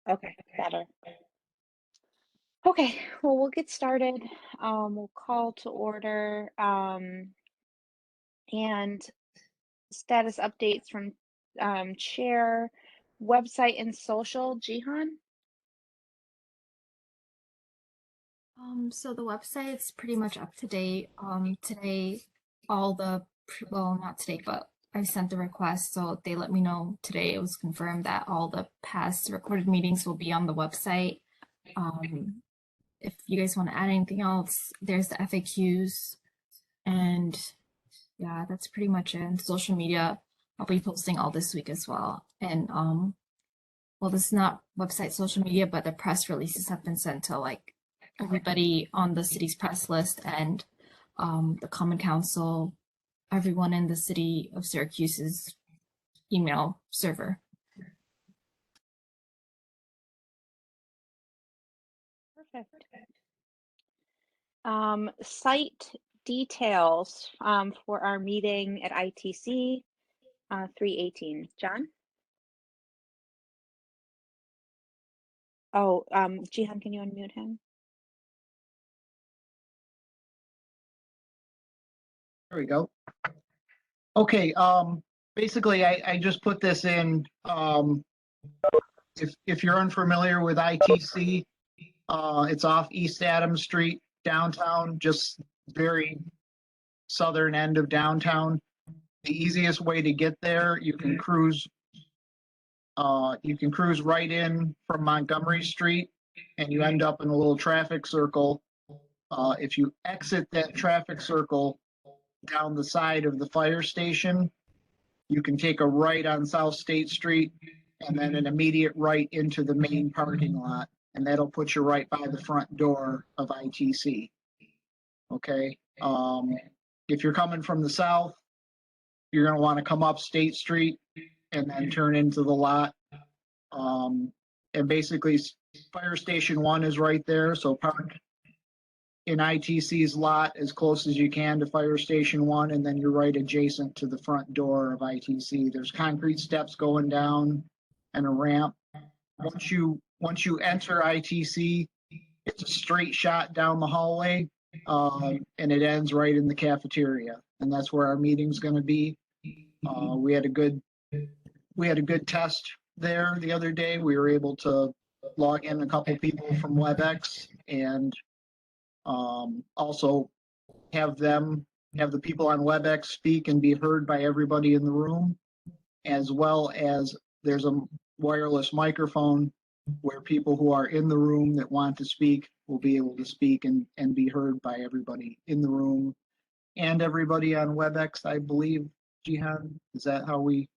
Okay, better. Okay, well, we'll get started. We'll call to order and status updates from chair, website, and social. Jihan? So the website's pretty much up to date. Today, well, not today, but I sent the request, so they let me know today it was confirmed that all the past recorded meetings will be on the website. If you guys want to add anything else, there's the FAQs, and yeah, that's pretty much it. And social media, I'll be posting all this week as well. And well, this is not website social media, but the press releases have been sent to like everybody on the city's press list and the Common Council, everyone in the city of Syracuse's email server. Perfect. Site details for our meeting at ITC 318. John? Oh, Jihan, can you unmute him? There we go. Okay, basically I just put this in, if you're unfamiliar with ITC, it's off East Adams Street, downtown, just very southern end of downtown. The easiest way to get there, you can cruise right in from Montgomery Street and you end up in a little traffic circle. If you exit that traffic circle down the side of the fire station, you can take a right on South State Street and then an immediate right into the main parking lot. And that'll put you right by the front door of ITC. Okay. If you're coming from the south, you're going to want to come up State Street and then turn into the lot. And basically, Fire Station 1 is right there. So park in ITC's lot as close as you can to Fire Station 1, and then you're right adjacent to the front door of ITC. There's concrete steps going down and a ramp. Once you enter ITC, it's a straight shot down the hallway, and it ends right in the cafeteria, and that's where our meeting's going to be. We had a good test there the other day. We were able to log in a couple people from WebEx and also have the people on WebEx speak and be heard by everybody in the room, as well as there's a wireless microphone where people who are in the room that want to speak will be able to speak and be heard by everybody in the room and everybody on WebEx, I believe. Jihan, is that how we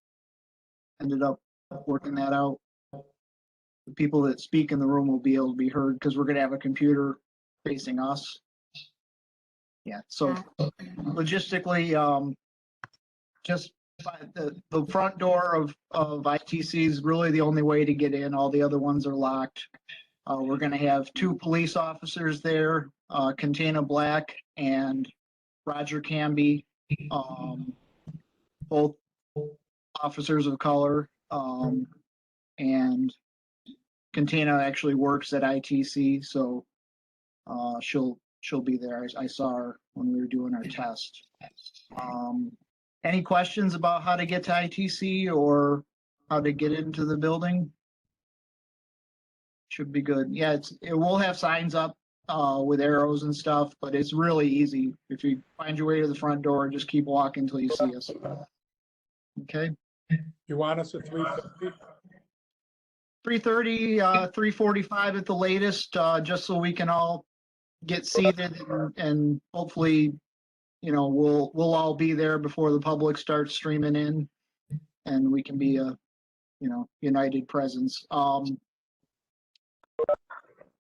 ended up working that out? The people that speak in the room will be able to be heard because we're going to have a computer facing us. Yeah, so logistically, just the front door of ITC is really the only way to get in. All the other ones are locked. We're going to have 2 police officers there, Catena Black and Roger Camby, both officers of color, and Catena actually works at ITC, so she'll be there. I saw her when we were doing our test. Any questions about how to get to ITC or how to get into the building? Should be good. Yeah, it will have signs up with arrows and stuff, but it's really easy. If you find your way to the front door, just keep walking until you see us. Okay. You want us at 3:30? 3:30, 3:45 at the latest, just so we can all get seated and hopefully, you know, we'll all be there before the public starts streaming in, and we can be a, you know, united presence.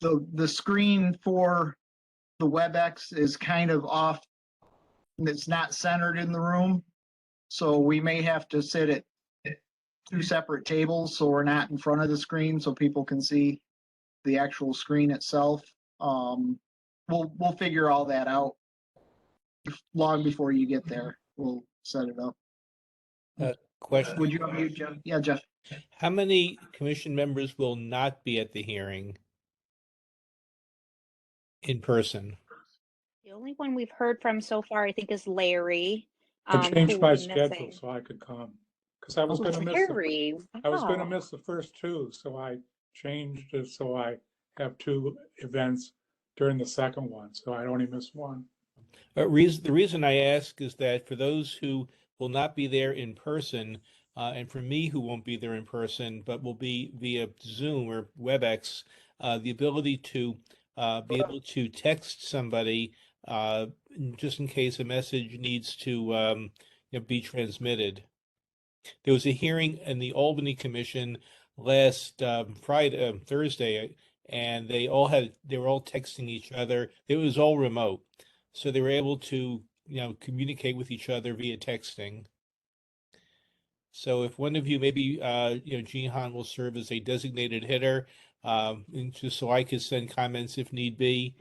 The screen for the WebEx is kind of off. It's not centered in the room, so we may have to sit at 2 separate tables so we're not in front of the screen so people can see the actual screen itself. We'll figure all that out long before you get there. We'll set it up. Question. Would you unmute Jeff? Yeah, Jeff. How many commission members will not be at the hearing in person? The only one we've heard from so far, I think, is Larry, I who changed will my be schedule missing. so I could come, because I was Oh, gonna miss Larry, I was gonna wow. miss the first two, so I changed it so I have two events during the second one, so I only miss one. The reason I ask is that for those who will not be there in person, and for me who won't be there in person, but will be via Zoom or WebEx, the ability to be able to text somebody just in case a message needs to be transmitted. There was a hearing in the Albany Commission last Thursday, and they were all texting each other. It was all remote, so they were able to communicate with each other via texting. So if one of you, maybe Jihan will serve as a designated hitter, and just so I could send comments if need be.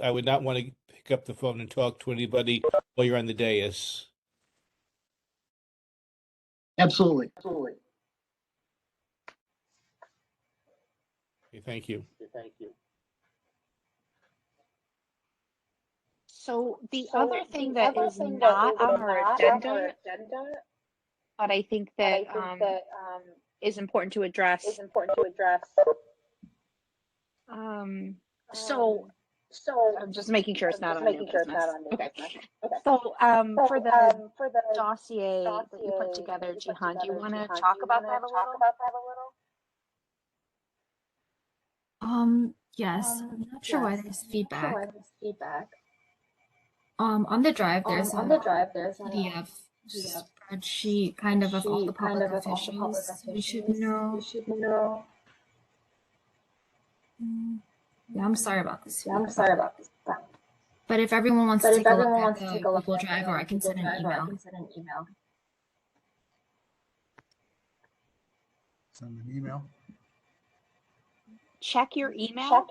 I would not want to pick up the phone and talk to anybody while you're on the dais. Absolutely. Okay, thank you. So the other thing that is not on our agenda, but I think that is important to address. So I'm just making sure it's not on new business. Okay. So for the dossier that you put together, Jihan, do you want to talk about that a little? Yes, I'm not sure why there's feedback. On the drive, there's a PDF spreadsheet kind of all the public officials we should know. Yeah, I'm sorry about this. But if everyone wants to take a look at the Google Drive, or I can send an email. Send an email. Check your email.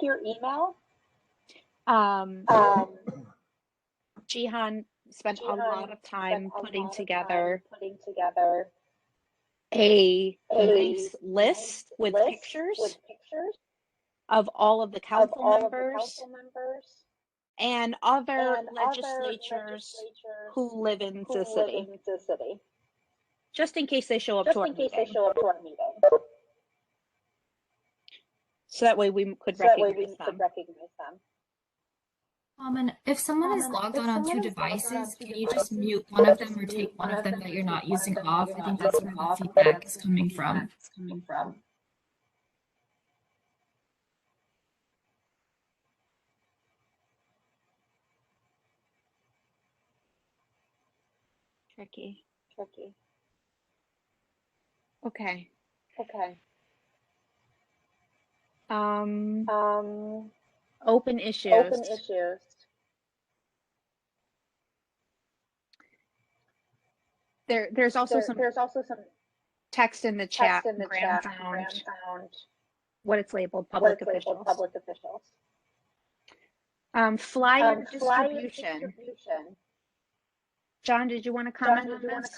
Jihan spent a lot of time putting together a nice list with pictures of all of the council members and other legislatures who live in the city, just in case they show up to our meeting. So that way we could recognize them. And if someone is logged on 2 devices, can you just mute one of them or take one of them that you're not using off? I think that's where the feedback is coming from. Tricky. Okay. Open issues. There's also some text in the chat. Graham found what it's labeled public officials. Flyer distribution. John, did you want to comment on this?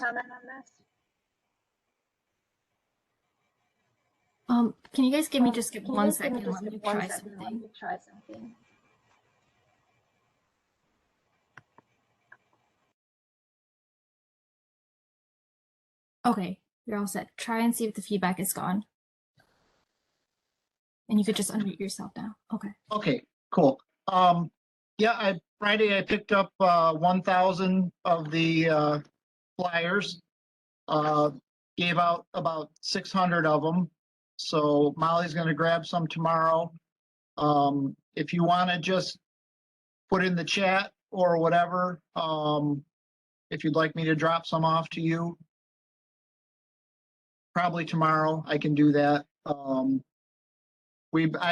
Can you guys give me just 1 second? Let me try something. Okay, you're all set. Try and see if the feedback is gone. And you could just unmute yourself now. Okay. Okay, cool. Yeah, Friday I picked up 1,000 of the flyers. Gave out about 600 of them. So Molly's gonna grab some tomorrow. If you wanna just put in the chat or whatever, if you'd like me to drop some off to you, probably tomorrow, I can do that. I've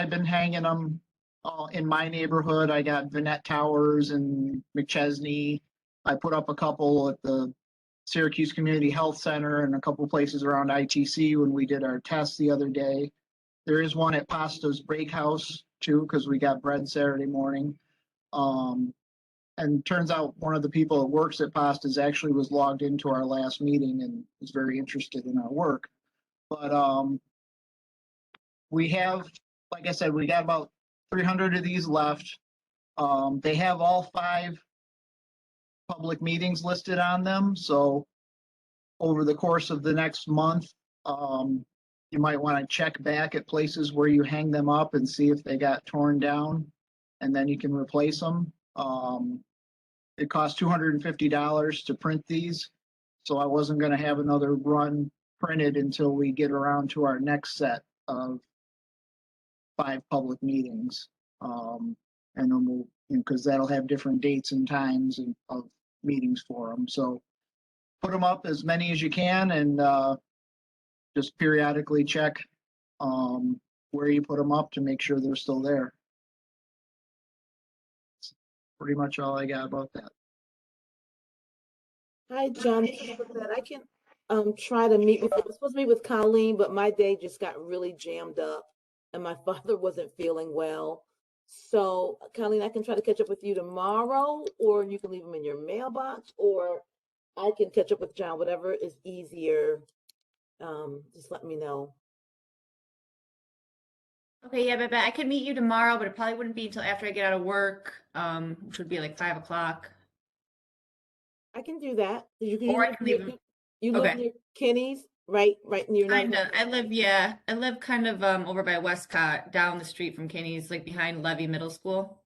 been hanging them in my neighborhood. I got Vanette Towers and McChesney. I put up a couple at the Syracuse Community Health Center and a couple places around ITC when we did our test the other day. There is one at Pasta's Break House too, because we got bread Saturday morning. And turns out one of the people that works at Pasta's actually was logged into our last meeting and was very interested in our work. But we have, like I said, we got about 300 of these left. They have all 5 public meetings listed on them, so over the course of the next month, you might want to check back at places where you hang them up and see if they got torn down, and then you can replace them. It costs $250 to print these, so I wasn't going to have another run printed until we get around to our next set of 5 public meetings. And then we'll, because that'll have different dates and times of meetings for them. So put them up as many as you can, and just periodically check where you put them up to make sure they're still there. That's pretty much all I got about that. Hi, John. Thank you for that. I can try to meet with you. I was supposed to meet with Colleen, but my day just got really jammed up and my father wasn't feeling well. So, Colleen, I can try to catch up with you tomorrow, or you can leave them in your mailbox, or I can catch up with John, whatever is easier. Just let me know. Okay, yeah, but I could meet you tomorrow, but it probably wouldn't be until after I get out of work, which would be like 5 o'clock. I can do that. You Or I can leave them. You live Okay. near Kenny's, right near. Kinda. I live kind of over by Westcott, down the street from Kinney's, like behind Levy Middle School.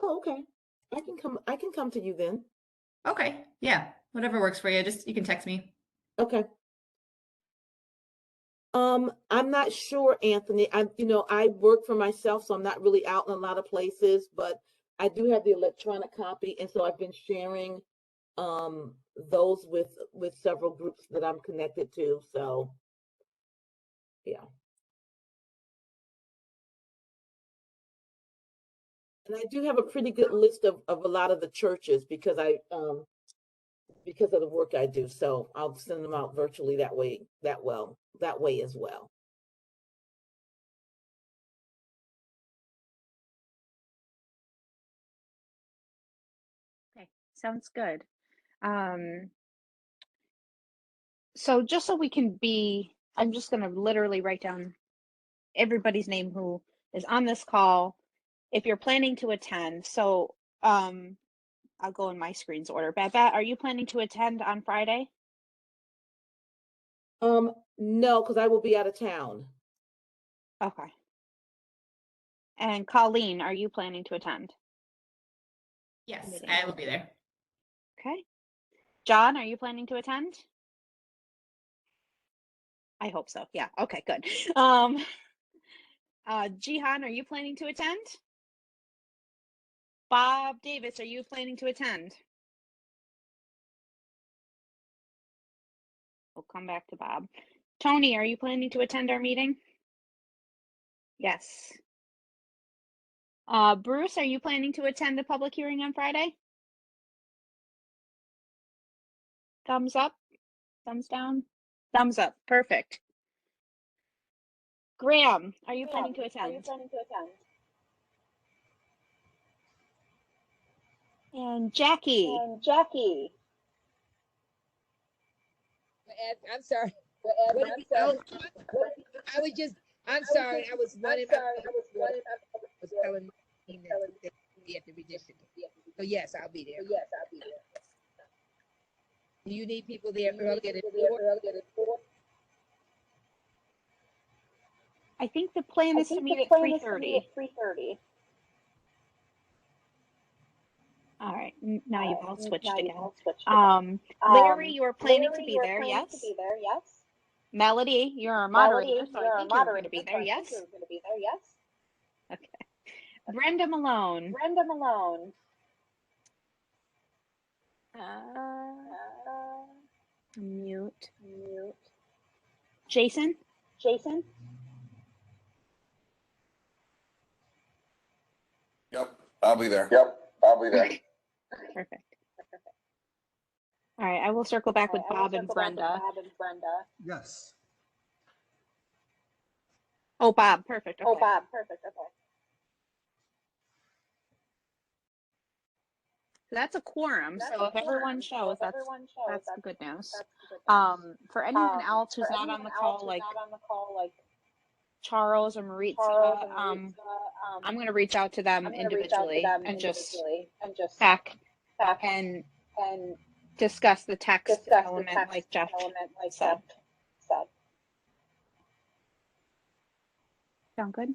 Oh, okay. I can come to you then. Okay, yeah, whatever works for you. You can text me. Okay. I'm not sure, Anthony. I work for myself, so I'm not really out in a lot of places, but I do have the electronic copy, and so I've been sharing those with several groups that I'm connected to. So yeah. And I do have a pretty good list of a lot of the churches because because of the work I do. So I'll send them out virtually that way as well. Okay, sounds good. So just so we can be, I'm just going to literally write down everybody's name who is on this call. If you're planning to attend, so I'll go in my screen's order. Babette, are you planning to attend on Friday? No, because I will be out of town. Okay. And Colleen, are you planning to attend? Yes, Meeting. I will be there. Okay. John, are you planning to attend? I hope so. Yeah. Okay, good. Jihan, are you planning to attend? Bob Davis, are you planning to attend? We'll come back to Bob. Tony, are you planning to attend our meeting? Yes. Bruce, are you planning to attend the public hearing on Friday? Thumbs up? Thumbs down? Thumbs up. Perfect. Graham, are you planning to attend? And Jackie. I'm sorry. I was just, I'm sorry. I was running. Was telling me that be at the redistricting. So yes, I'll be there. Do you need people there earlier than 4? I think the plan is to meet at 3:30. All right, now you've all switched again. Larry, you are planning to be there, yes? Melody, you're a moderator, so I think you're going to be there, yes? Okay. Brenda Malone. Mute. Jason? Yep, I'll be there. Perfect. All right, I will circle back with Bob and Brenda. Yes. Oh, Bob, perfect. Okay. that's a quorum. So if everyone shows, that's the good news. For anyone else who's not on the call, like Charles or Maritza, I'm going to reach out to them individually and just check and discuss the text element like Jeff said. Sound good?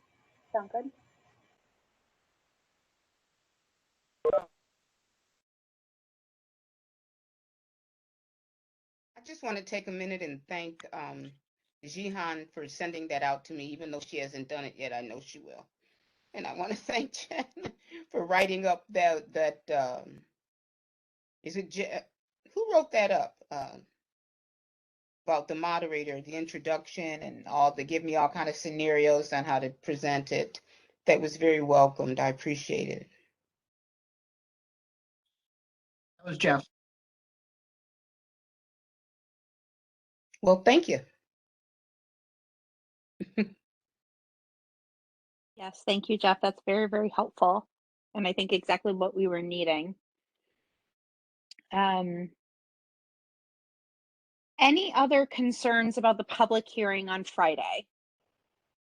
I just want to take a minute and thank Jihan for sending that out to me, even though she hasn't done it yet. I know she will. And I want to thank Jen for writing up that is it who wrote that up about the moderator, the introduction, and all the give me all kind of scenarios on how to present it. That was very welcomed. I appreciate it. That was Jeff. Well, thank you. Yes, thank you, Jeff. That's very, very helpful. And I think exactly what we were needing. Any other concerns about the public hearing on Friday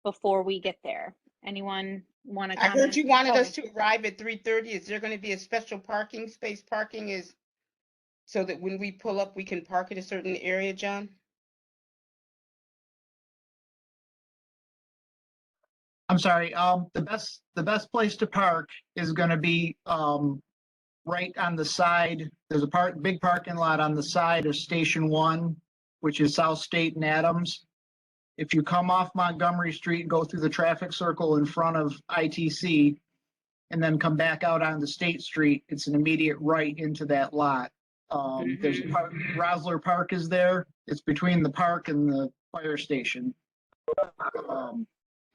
before we get there? Anyone want to I comment? heard you wanted Tony. us to arrive at 3:30. Is there going to be a special parking space? Parking is so that when we pull up, we can park at a certain area, John? I'm sorry, the best place to park is gonna be, right on the side. There's a big parking lot on the side of Station 1, which is South State and Adams. If you come off Montgomery Street, go through the traffic circle in front of ITC, and then come back out onto State Street, it's an immediate right into that lot. There's a park, Rosler Park is there. It's between the park and the fire station.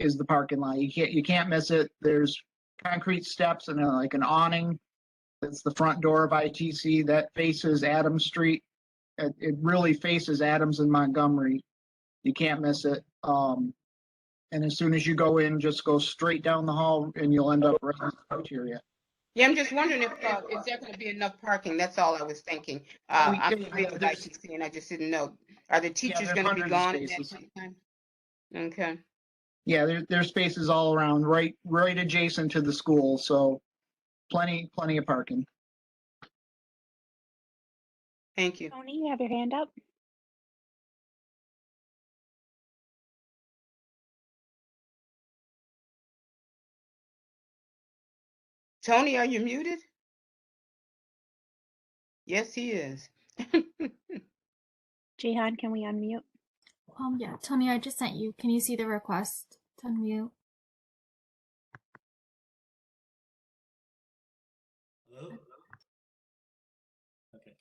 Is the parking lot. You can't miss it. There's concrete steps and like an awning. That's the front door of ITC that faces Adams Street. It really faces Adams and Montgomery. You can't miss it. And as soon as you go in, just go straight down the hall and you'll end up right in the cafeteria. Yeah, I'm just wondering if is there going to be enough parking? That's all I was thinking. I'm familiar with ITC and I just didn't know. Are the teachers going to be gone at that time? Okay. Yeah, there's spaces all around, right adjacent to the school. So plenty of parking. Thank you. Tony, you have your hand up. Tony, are you muted? Yes, he is. Jihan, can we unmute? Yeah, Tony, I just sent you. Can you see the request to unmute? Hello? Okay.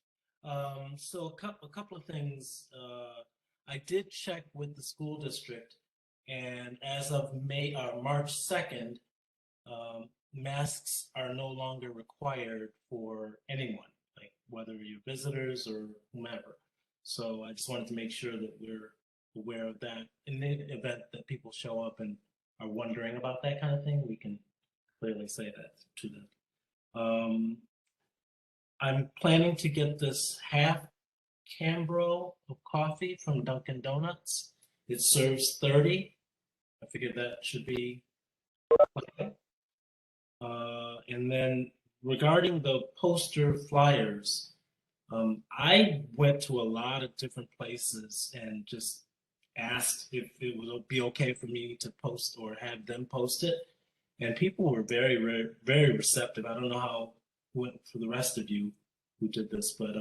So a couple of things. I did check with the school district, and as of March 2nd, masks are no longer required for anyone, like whether you're visitors or whomever. So I just wanted to make sure that we're aware of that. In the event that people show up and are wondering about that kind of thing, we can clearly say that to them. I'm planning to get this half Cambro of coffee from Dunkin' Donuts. It serves 30. I figured that should be okay. And then regarding the poster flyers, I went to a lot of different places and just asked if it would be okay for me to post or have them post it. And people were very, very, very receptive. I don't know how it went for the rest of you who did this, but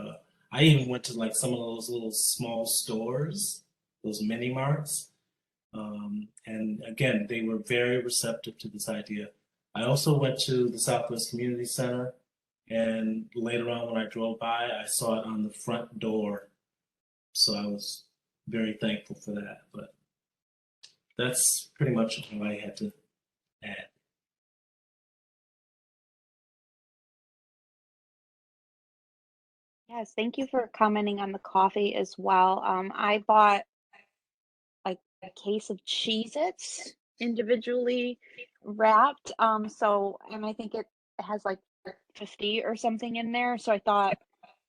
I even went to like some of those little small stores, those mini marts. And again, they were very receptive to this idea. I also went to the Southwest Community Center, and later on when I drove by, I saw it on the front door. So I was very thankful for that. But that's pretty much all I had to add. Yes, thank you for commenting on the coffee as well. I bought like a case of Cheez-Its individually wrapped. And I think it has like 50 or something in there. So I thought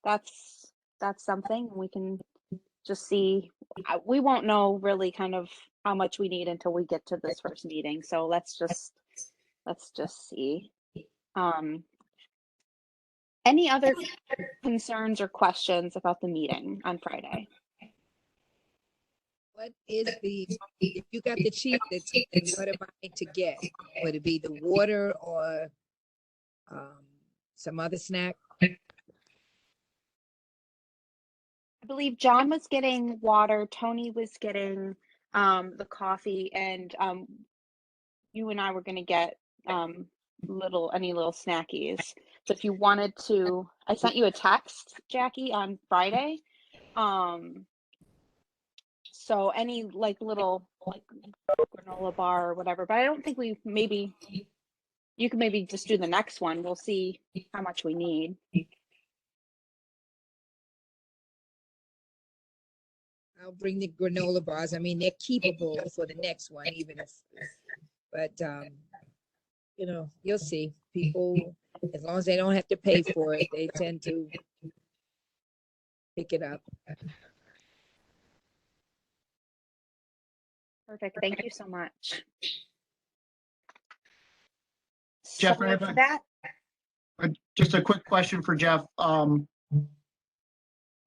that's something we can just see. We won't know really kind of how much we need until we get to this first meeting. So let's just see. Any other concerns or questions about the meeting on Friday? What is if you got the cheap, what am I to get? Would it be the water or some other snack? I believe John was getting water, Tony was getting the coffee, and you and I were going to get any little snackies. So if you wanted to, I sent you a text, Jackie, on Friday. So any little granola bar or whatever, but I don't think you can maybe just do the next one. We'll see how much we need. I'll bring the granola bars. I mean, they're keepable for the next one, even if, but you know, you'll see. People, as long as they don't have to pay for it, they tend to pick it up. Perfect. Thank you so much. Jeff, So I have with that, just a quick question for Jeff.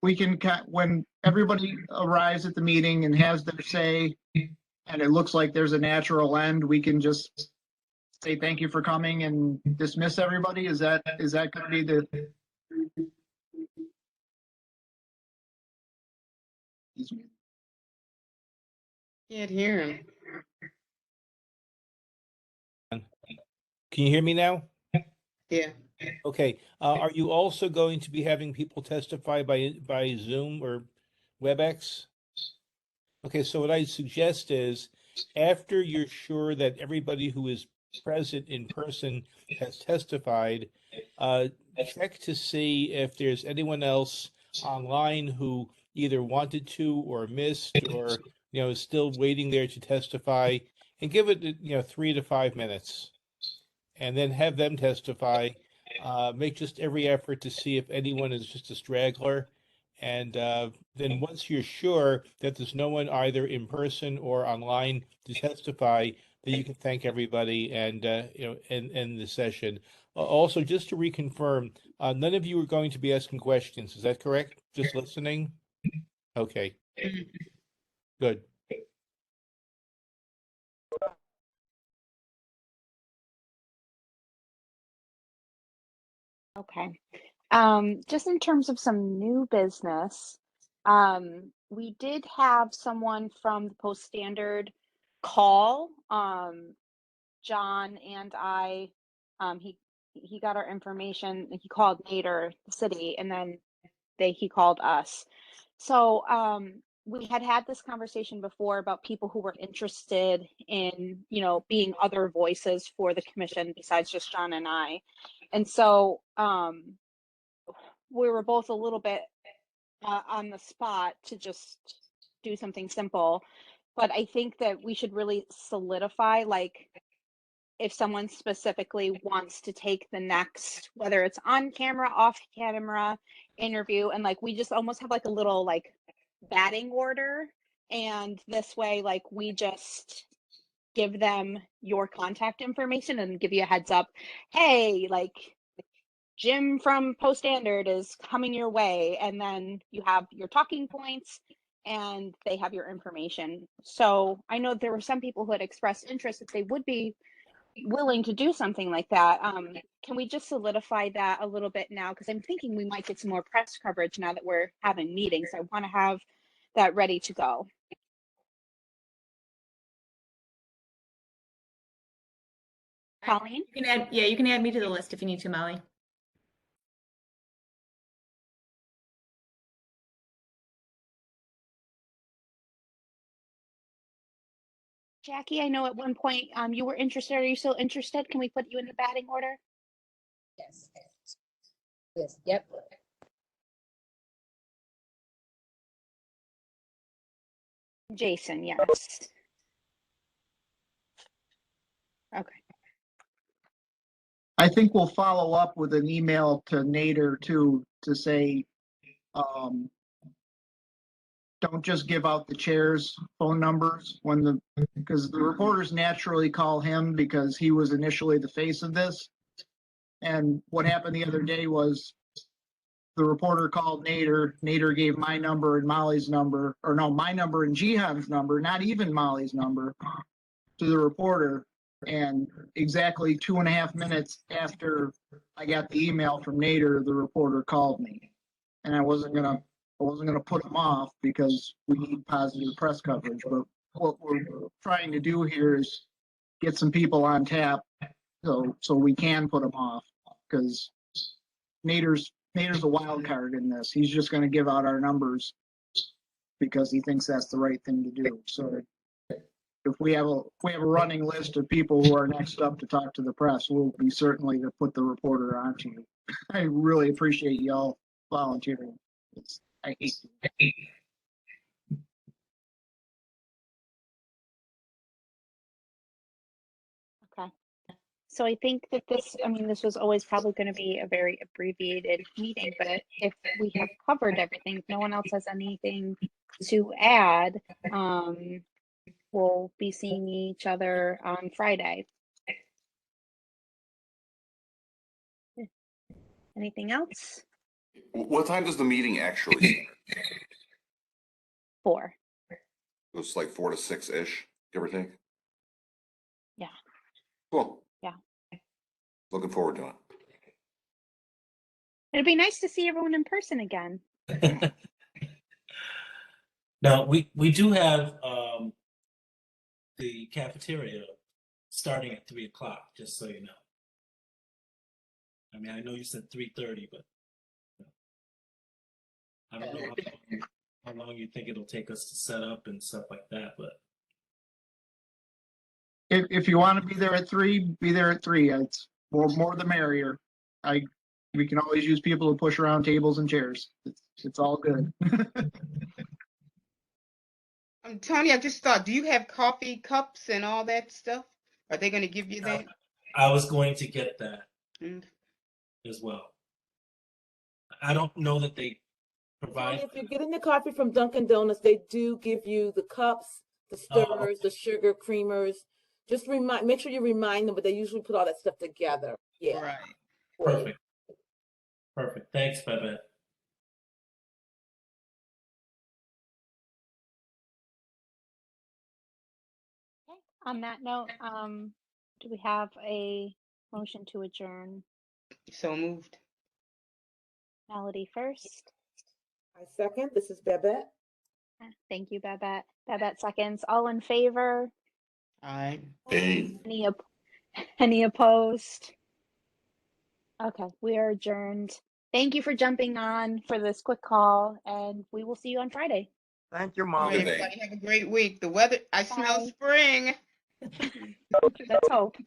We can, when everybody arrives at the meeting and has their say, and it looks like there's a natural end, we can just say thank you for coming and dismiss everybody? Is that going to be the? Can't hear him. Can you hear me now? Yeah. Okay. Are you also going to be having people testify by Zoom or WebEx? Okay, so what I suggest is after you're sure that everybody who is present in person has testified, check to see if there's anyone else online who either wanted to or missed or is still waiting there to testify, and give it 3 to 5 minutes, and then have them testify. Make just every effort to see if anyone is just a straggler. And then once you're sure that there's no one either in person or online to testify, then you can thank everybody and end the session. Also, just to reconfirm, none of you are going to be asking questions. Is that correct? Just listening? Okay. Good. okay. Just in terms of some new business, we did have someone from the Post Standard call John and I. He got our information. He called Nader, the city, and then he called us. So we had this conversation before about people who were interested in being other voices for the commission besides just John and I. And so we were both a little bit on the spot to just do something simple, but I think that we should really solidify, if someone specifically wants to take the next, whether it's on camera, off camera interview, and we just almost have a little batting order, and this way we just give them your contact information and give you a heads up, hey, Jim from Post Standard is coming your way, and then you have your talking points and they have your information. So I know there were some people who had expressed interest if they would be willing to do something like that. Can we just solidify that a little bit now? Because I'm thinking we might get some more press coverage now that we're having meetings. I want to have that ready to go. Colleen? You can add me to the list if you need to, Molly. Jackie, I know at one point you were interested. Are you still interested? Can we put you in the batting order? Yes. Yes. Yep. Jason, yes. Okay. I think we'll follow up with an email to Nader too, to say, don't just give out the chair's phone numbers because the reporters naturally call him because he was initially the face of this. And what happened the other day was the reporter called Nader. Nader gave my number and Molly's number, or no, my number and Jihan's number, not even Molly's number, to the reporter. And exactly 2.5 minutes after I got the email from Nader, the reporter called me. And I wasn't gonna put him off because we need positive press coverage. But what we're trying to do here is get some people on tap so we can put him off, because Nader's a wild card in this. He's just going to give out our numbers because he thinks that's the right thing to do. So if we have a running list of people who are next up to talk to the press, we'll be certainly to put the reporter on to you. I really appreciate y'all volunteering. I hate it. Okay. So I think that this was always probably going to be a very abbreviated meeting, but if we have covered everything, if no one else has anything to add, we'll be seeing each other on Friday. Anything else? What time does the meeting actually start? 4. It's like 4 to 6-ish, give or take. Yeah. Cool. Yeah. Looking forward to it. It'd be nice to see everyone in person again. Now, we do have the cafeteria starting at 3 o'clock, just so you know. I mean, I know you said 3:30, but I don't know how long you think it'll take us to set up and stuff like that, but If you want to be there at 3, be there at 3. It's more the merrier. We can always use people to push around tables and chairs. It's all good. Tony, I just thought, do you have coffee cups and all that stuff? Are they going to give you that? I was going to get that as well. I don't know that they provide. If you're getting the coffee from Dunkin' Donuts, they do give you the cups, the stirrers, the sugar, creamers. Just make sure you remind them, but they usually put all that stuff together. Yeah. Right. Perfect. Perfect. Thanks, Babette. Okay. On that note, do we have a motion to adjourn? So moved. Melody first. I second. This is Babette. Thank you, Babette. Babette seconds. All in favor? Aye. Hey. Any opposed? Okay, we are adjourned. Thank you for jumping on for this quick call, and we will see you on Friday. Thank you, All Mom. right, everybody have a great week. The weather, I smell Bye. spring. Let's hope.